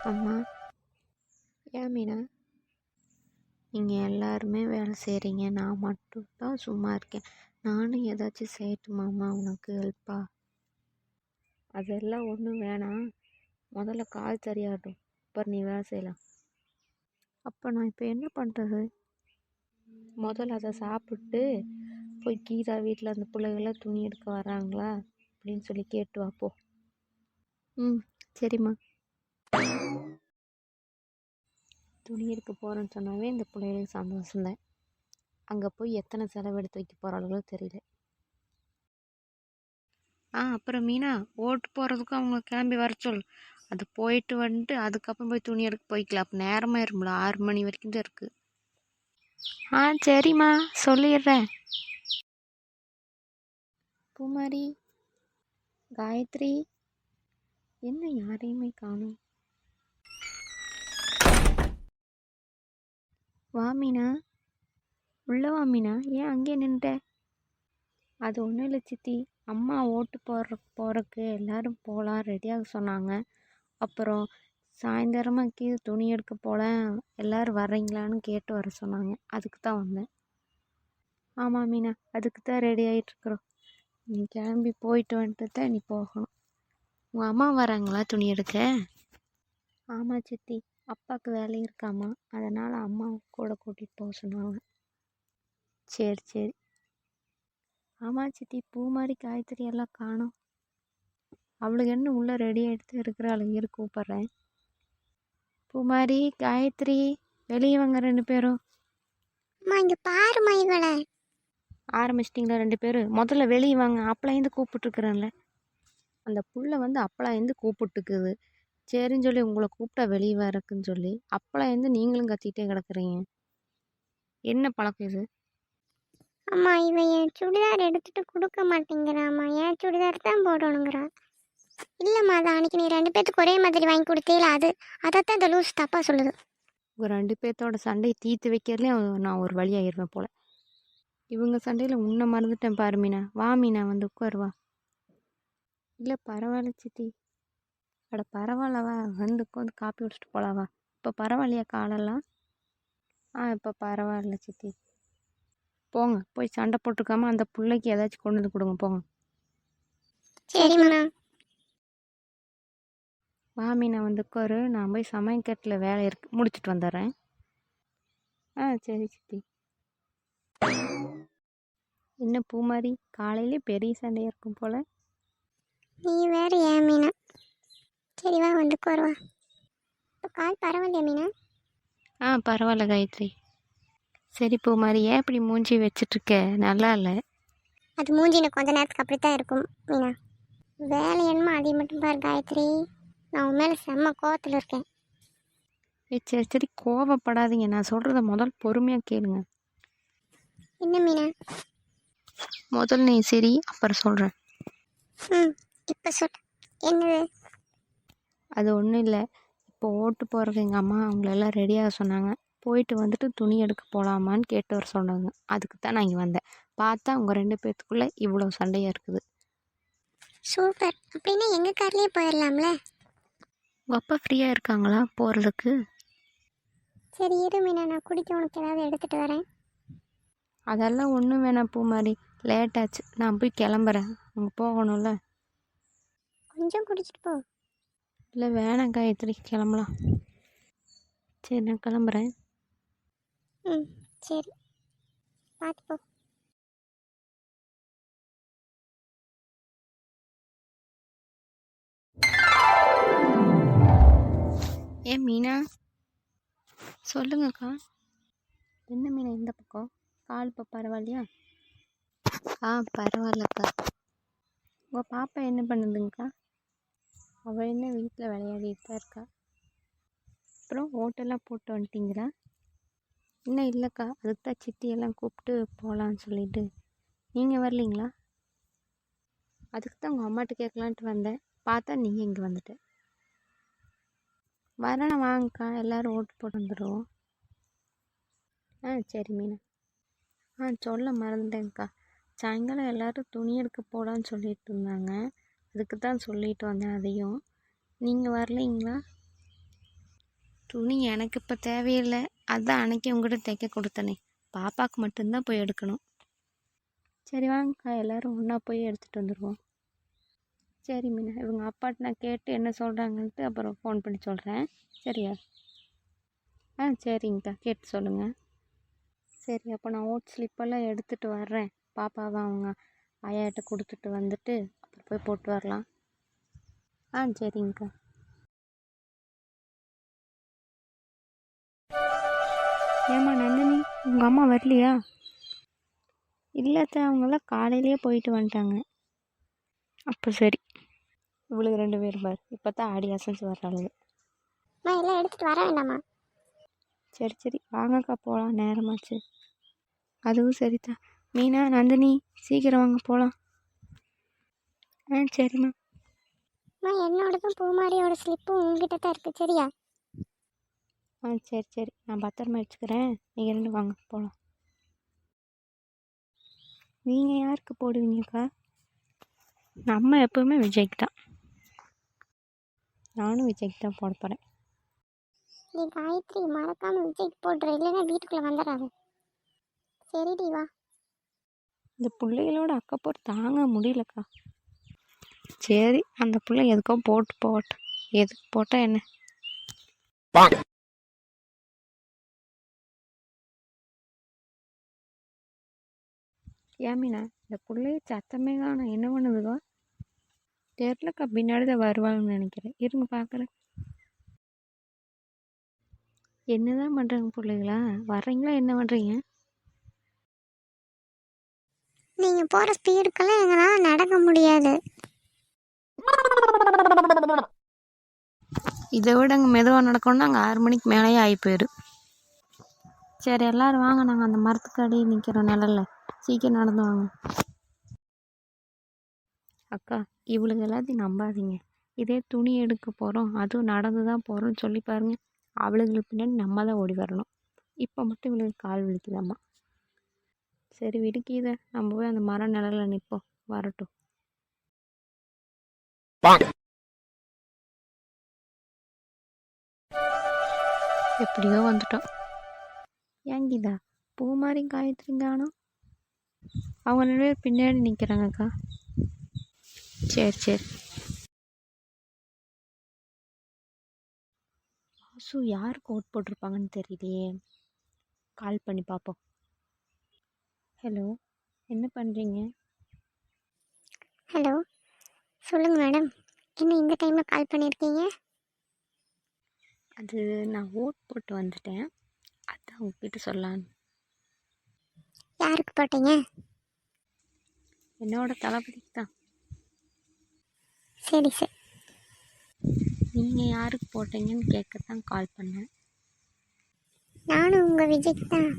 அம்மா. ஏன் மீனா? நீங்கள் எல்லாருமே வேலை செய்கிறீங்க, நான் மட்டும்தான் சும்மா இருக்கேன். நானும் ஏதாச்சும் செய்யட்டுமாம்மா உனக்கு ஹெல்ப்பா? அதெல்லாம் ஒன்றும் வேணாம். முதல்ல கால் சரியாகட்டும், அப்புறம் நீ வேலை செய்யலாம். அப்போ நான் இப்போ என்ன பண்ணுறது? முதல்ல அதை சாப்பிட்டு போய் கீதா வீட்டில் அந்த பிள்ளைகளாம் துணி எடுக்க வராங்களா அப்படின்னு சொல்லி கேட்டு வாப்போ. சரிம்மா. துணி எடுக்க போகிறேன்னு சொன்னாவே இந்த பிள்ளைகளுக்கு சந்தோஷம்தான். அங்கே போய் எத்தனை செலவு எடுத்து வைக்க போகிறாங்களோ தெரியல. அப்புறம் மீனா, ஓட்டு போகிறதுக்கும் அவங்க கிளம்பி வர சொல். அது போயிட்டு வந்துட்டு அதுக்கப்புறம் போய் துணி எடுக்க போய்க்கலாம். அப்போ நேரமாயிரும்ல, 6 மணி வரைக்கும் தான் இருக்குது. சரிம்மா, சொல்லிடுறேன். பூமாரி, காயத்ரி, என்ன யாரையுமே காணும்? வா மீனா, உள்ள வா மீனா. ஏன் அங்கே நின்றுட்ட? அது ஒன்றும் இல்லை சித்தி, அம்மா ஓட்டு போகிறக்கு எல்லோரும் போகலாம் ரெடியாக சொன்னாங்க. அப்புறம் சாயந்தரமாக கீழே துணி எடுக்க போல, எல்லோரும் வர்றீங்களான்னு கேட்டு வர சொன்னாங்க. அதுக்கு தான் வந்தேன். ஆமாம் மீனா, அதுக்கு தான் ரெடி ஆகிட்டுருக்குறோம். நீ கிளம்பி போயிட்டு வந்துட்டு தான் நீ போகணும். உங்கள் அம்மா வராங்களா துணி எடுக்க? ஆமாம் சித்தி, அப்பாவுக்கு வேலை இருக்காமா, அதனால் அம்மா கூட கூட்டிகிட்டு போக சொன்னாங்க. சரி சரி. ஆமாம் சித்தி, பூ மாதிரி காய்கறி எல்லாம் காணோம். அவளுக்கு என்ன உள்ளே ரெடி ஆகிட்டு இருக்கிறாள், இரு கூப்பிட்றேன். பூமாரி, காயத்ரி, வெளியே வாங்க 2 பேரும். அம்மா இங்கே பாருமா இவளை. ஆரம்பிச்சிட்டிங்களா 2 பேரும்? முதல்ல வெளியே வாங்க, அப்பளாயிருந்து கூப்பிட்டுருக்குறேன்ல. அந்த புள்ள வந்து அப்பளாயிருந்து கூப்பிட்டுக்குது. சரின்னு சொல்லி உங்களை கூப்பிட்டா வெளியே வரக்குன்னு சொல்லி அப்பளாயிருந்து நீங்களும் கத்திட்டே கிடக்குறீங்க. என்ன பழக்கம் இது? அம்மா இவன் என் சுடிதார் எடுத்துட்டு கொடுக்க மாட்டேங்கிறாம்மா. என் சுடிதார் தான் போடணுங்கிறா. இல்லைம்மா, அது அன்னைக்கு நீ 2 பேத்துக்கு ஒரே மாதிரி வாங்கி கொடுத்தேல, அதைத்தான் இந்த லூஸ் தப்பாக சொல்லுது. உங்கள் 2 பேர்த்தோட சண்டையை தீர்த்து வைக்கிறதுலே நான் ஒரு வழியாகிடுவேன் போல். இவங்க சண்டையில் உன்னை மறந்துட்டேன் பாரு மீனா. வா மீனா, வந்து உட்காருவா. இல்லை பரவாயில்ல சித்தி. அட பரவாயில்லவா, வந்து உட்காந்து காப்பி குடிச்சிட்டு போகலாவா. இப்போ பரவாயில்லையா காலெல்லாம்? இப்போ பரவாயில்ல சித்தி. போங்க, போய் சண்டை போட்டுருக்காம அந்த பிள்ளைக்கு ஏதாச்சும் கொண்டு வந்து கொடுங்க, போங்க. சரிம்மா. மாமி, நான் வந்து உட்காரு, நான் போய் சமையக்கட்டில் வேலை இருக்கு, முடிச்சுட்டு வந்துடுறேன். சரி சித்தி. என்ன பூமாரி, காலையிலே பெரிய சண்டையாக இருக்கும் போல். நீ வேறு ஏன் மீனா. சரிவா, வந்து உட்காருவா. இப்போ கால் பரவாயில்லையா மீனா? பரவாயில்ல காயத்ரி. சரி பூமாரி, ஏன் இப்படி மூஞ்சி வச்சிட்ருக்க? நல்லா இல்லை. அது மூஞ்சி இன்னும் கொஞ்ச நேரத்துக்கு அப்படித்தான் இருக்கும் மீனா. வேலை என்னமோ அதை மட்டும் பாரு காயத்ரி. நான் உன் மேலே செம்ம கோவத்தில் இருக்கேன். சரி சரி, கோவப்படாதீங்க. நான் சொல்கிறத முதல் பொறுமையாக கேளுங்க. என்ன மீனா? முதல் நீ சரி, அப்புறம் சொல்கிறேன். இப்போ சொல். என்னது? அது ஒன்றும் இல்லை. இப்போ ஓட்டு போகிறதுக்கு எங்கள் அம்மா அவங்களெல்லாம் ரெடியாக சொன்னாங்க. போயிட்டு வந்துட்டு துணி எடுக்க போகலாமான்னு கேட்டு வர சொன்னாங்க. அதுக்கு தான் நான் இங்கே வந்தேன். பார்த்தா உங்கள் 2 பேர்த்துக்குள்ளே இவ்வளோ சண்டையாக இருக்குது. சூப்பர். அப்படின்னா எங்கள் கார்லேயே போயிடலாம்ல. உங்கள் அப்பா ஃப்ரீயாக இருக்காங்களா போகிறதுக்கு? சரி இரு மீனா, நான் குடிக்க உனக்கு ஏதாவது எடுத்துகிட்டு வரேன். அதெல்லாம் ஒன்றும் வேணாம் பூமாரி, லேட்டாச்சு, நான் போய் கிளம்புறேன். அங்கே போகணும்ல. கொஞ்சம் குடிச்சிட்டு போ. இல்லை வேணாம் காயத்ரி, கிளம்பலாம். சரி நான் கிளம்புறேன். சரி, பார்த்து போ. ஏன் மீனா, சொல்லுங்கக்கா. என்ன மீனா இந்த பக்கம்? கால் இப்போ பரவாயில்லையா? பரவாயில்லக்கா. உங்கள் பாப்பா என்ன பண்ணுதுங்கக்கா? அவள் என்ன வீட்டில் விளையாடிட்டு தான் இருக்கா. அப்புறம் ஓட்டெல்லாம் போட்டு வந்துட்டிங்களா? இன்னும் இல்லைக்கா, அதுக்கு தான் சித்தியெல்லாம் கூப்பிட்டு போகலான்னு சொல்லிட்டு. நீங்கள் வரலீங்களா? அதுக்கு தான் உங்கள் அம்மாட்ட கேட்கலான்ட்டு வந்தேன். பார்த்தா நீங்கள் இங்கே வந்துட்ட. வரேன் வாங்கக்கா, எல்லோரும் ஓட்டு போட்டு வந்துடுவோம். சரி மீனா. சொல்ல மறந்துட்டேங்க்கா. சாயங்காலம் எல்லோரும் துணி எடுக்க போகலான்னு சொல்லிட்டு இருந்தாங்க. அதுக்கு தான் சொல்லிட்டு வந்தேன் அதையும். நீங்கள் வரலைங்களா? துணி எனக்கு இப்போ தேவையில்லை, அதான் அன்னைக்கு உங்கள்கிட்ட தைக்க கொடுத்தனே. பாப்பாவுக்கு மட்டும்தான் போய் எடுக்கணும். சரி வாங்கக்கா, எல்லோரும் ஒன்றா போய் எடுத்துகிட்டு வந்துடுவோம். சரி மீனா, இவங்க அப்பாட்ட நான் கேட்டு என்ன சொல்கிறாங்கன்ட்டு அப்புறம் ஃபோன் பண்ணி சொல்கிறேன். சரியா? சரிங்கக்கா, கேட்டு சொல்லுங்கள். சரி, அப்போ நான் ஓட் ஸ்லிப்பெல்லாம் எடுத்துகிட்டு வர்றேன். பாப்பாவை அவங்க ஆயாட்ட கொடுத்துட்டு வந்துட்டு அப்புறம் போய் போட்டு வரலாம். சரிங்கக்கா. ஏம்மா நந்தினி, உங்கள் அம்மா வரலையா? இல்லைத்த, அவங்களாம் காலையிலேயே போயிட்டு வந்துட்டாங்க. அப்போ சரி. இவளுக்கு 2 பேர் பார், இப்போ தான் ஆடி அசைஞ்சு வர்றாளுங்க. எல்லாம் எடுத்துகிட்டு வர வேண்டாமா? சரி வாங்கக்கா, போகலாம், நேரமாச்சு. அதுவும் சரிதான். மீனா, நந்தினி, சீக்கிரம் வாங்க போகலாம். சரிம்மா. என்னோடதும் பூமாரியோட ஸ்லிப்பும் உங்ககிட்ட தான் இருக்குது, சரியா? சரி, நான் பத்திரமா வச்சுக்கிறேன். நீங்கள் 2 வாங்க போகலாம். நீங்கள் யாருக்கு போடுவீங்கக்கா? நம்ம எப்போவுமே விஜய்க்கு தான். நானும் விஜய்க்கு தான் போட போகிறேன். நீ காயத்ரி மறக்காமல் விஜய்க்கு போடுற, இல்லைன்னா வீட்டுக்குள்ளே வந்துடாது. சரிடி வா. இந்த பிள்ளைகளோட அக்கப்போர் தாங்க முடியலக்கா. சரி, அந்த பிள்ளை எதுக்கோ போட்டு போகட்டும். எதுக்கு போட்டால் என்ன? ஏமீனா, இந்த பிள்ளைய சத்தமே காணோம், என்ன பண்ணுதுக்கா? தெரியலக்கா, பின்னாடி தான் வருவாங்கன்னு நினைக்கிறேன். இருங்க பார்க்குறேன். என்னதான் பண்ணுறாங்க பிள்ளைங்களா? வர்றீங்களா, என்ன பண்ணுறீங்க? நீங்கள் போகிற ஸ்பீடுக்கெல்லாம் எங்களால் நடக்க முடியாது. இதை விட அங்கே மெதுவாக நடக்கணும்னா அங்கே 6 மணிக்கு மேலேயே ஆகி போயிடும். சரி, எல்லோரும் வாங்க, நாங்கள் அந்த மரத்துக்கு அடியே நிற்கிறோம் நிழல்ல. சீக்கிரம் நடந்து வாங்க. அக்கா, இவளுக்கு எல்லாத்தையும் நம்பாதீங்க. இதே துணி எடுக்க போகிறோம், அதுவும் நடந்து தான் போகிறோம்னு சொல்லி பாருங்கள், அவளுங்களுக்கு பின்னாடி நம்ம தான் ஓடி வரணும். இப்போ மட்டும் இவளுக்கு கால் வலிக்குதாம்மா. சரி விடுக்கித, நம்ம போய் அந்த மரம் நிழல்ல நிற்போம், வரட்டும். எப்படியோ வந்துட்டோம். ஏங்கிதா, பூ மாதிரி காயத்ரிங்கானோ? அவங்க 2 பேர் பின்னாடி நிற்கிறாங்கக்கா. சரி. வாசு யாருக்கு ஓட் போட்டிருப்பாங்கன்னு தெரியலையே. கால் பண்ணி பார்ப்போம். ஹலோ, என்ன பண்ணுறீங்க? ஹலோ, சொல்லுங்கள் மேடம். என்ன இந்த டைமில் கால் பண்ணியிருக்கீங்க? அது நான் ஓட் போட்டு வந்துட்டேன், அதான் உங்ககிட்ட சொல்லலான்னு. யாருக்கு போட்டீங்க? என்னோட தளபதிக்கு தான். சரி. நீங்கள் யாருக்கு போட்டீங்கன்னு கேட்கத்தான் கால் பண்ணேன். நானும் உங்கள் விஜய்க்கு தான்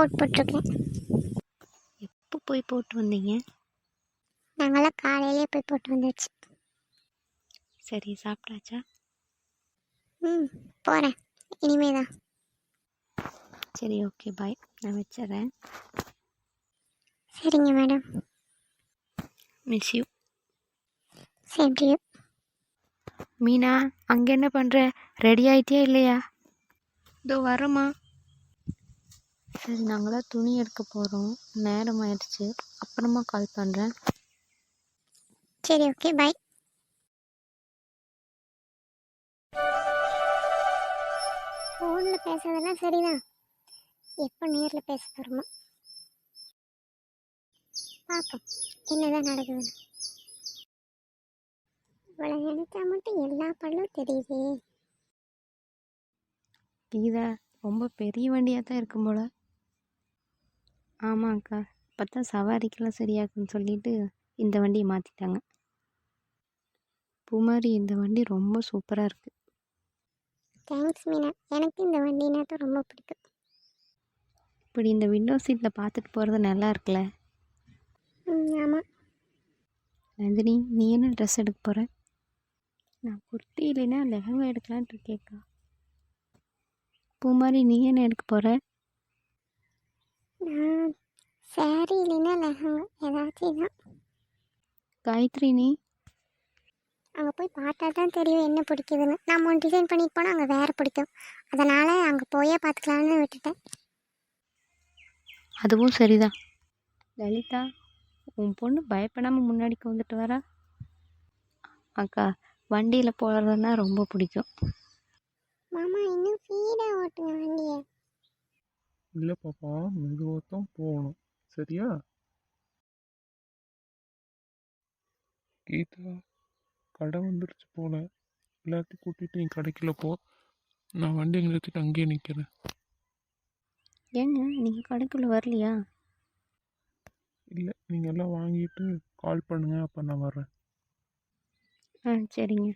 ஓட் போட்டிருக்கேன். எப்போ போய் போட்டு வந்தீங்க? நாங்களாம் காலையிலே போய் போட்டு வந்தாச்சு. சரி, சாப்பிட்டாச்சா? போகிறேன், இனிமே தான். சரி, ஓகே, பாய், நான் வச்சிட்றேன். சரிங்க madam. Miss you. Same to you. Meena, அங்கே என்ன பண்ணுற? ரெடி ஆகிட்டியா இல்லையா? இதோ வரேம்மா. சரி, நாங்களாம் துணி எடுக்க போகிறோம், நேரம் ஆயிடுச்சு, அப்புறமா கால் பண்ணுறேன். சரி, ஓகே, பாய். ஃபோனில் பேசுறதெல்லாம் சரிதான், எப்போ நேரில் பேச தருமா பார்ப்போம் என்னதான் நடக்குதுன்னு. இவ்வளோ நினைச்சா மட்டும் எல்லா பல்லும் தெரியுதே. கீதா, ரொம்ப பெரிய வண்டியாக தான் இருக்கும் போல். ஆமாக்கா, இப்போ தான் சவாரிக்கெல்லாம் சரியாக்குன்னு சொல்லிட்டு இந்த வண்டியை மாற்றிட்டாங்க. பூமாரி, இந்த வண்டி ரொம்ப சூப்பராக இருக்குது. தேங்க்ஸ் மீனா, எனக்கு இந்த வண்டினா தான் ரொம்ப பிடிக்கும். இப்படி இந்த விண்டோ சீட்டில் பார்த்துட்டு போகிறது நல்லா இருக்குல்ல? ஆமாம். நந்தினி, நீ என்ன ட்ரெஸ் எடுக்க போகிற? நான் குர்த்தி இல்லைன்னா லெஹங்கா எடுக்கலான்ட்டு இருக்கேக்கா. பூமாரி, நீ என்ன எடுக்க போகிற? நான் சாரி இல்லைன்னா லெஹங்கா ஏதாச்சும் தான். காயத்ரி, நீ? அங்கே போய் பார்த்தா தான் தெரியும் என்ன பிடிக்குதுன்னு. நம்ம ஒன்று டிசைன் பண்ணிட்டு போனால் அங்கே வேறு பிடிக்கும். அதனால் அங்கே போயே பார்த்துக்கலான்னு விட்டுட்டேன். அதுவும் சரிதான். லலிதா, உன் பொண்ணு பயப்படாமல் முன்னாடிக்கு வந்துட்டு வரா. அக்கா வண்டியில் போகிறதுனா ரொம்ப பிடிக்கும். மாமா இன்னும் ஸ்பீடாக ஓட்டுங்க வண்டியை. இல்லை பாப்பா, மெதுவாக தான் போகணும். சரியா? கீதா, கடை வந்துருச்சு போல. எல்லாத்தையும் கூட்டிகிட்டு நீ கடைக்குள்ள போ. நான் வண்டியை நிறுத்திட்டு அங்கேயே நிற்கிறேன். ஏங்க நீங்கள் கடைக்குள்ளே வரலையா? இல்லை, நீங்கள் எல்லாம் வாங்கிட்டு கால் பண்ணுங்க, அப்போ நான் வரேன். ஆ சரிங்க.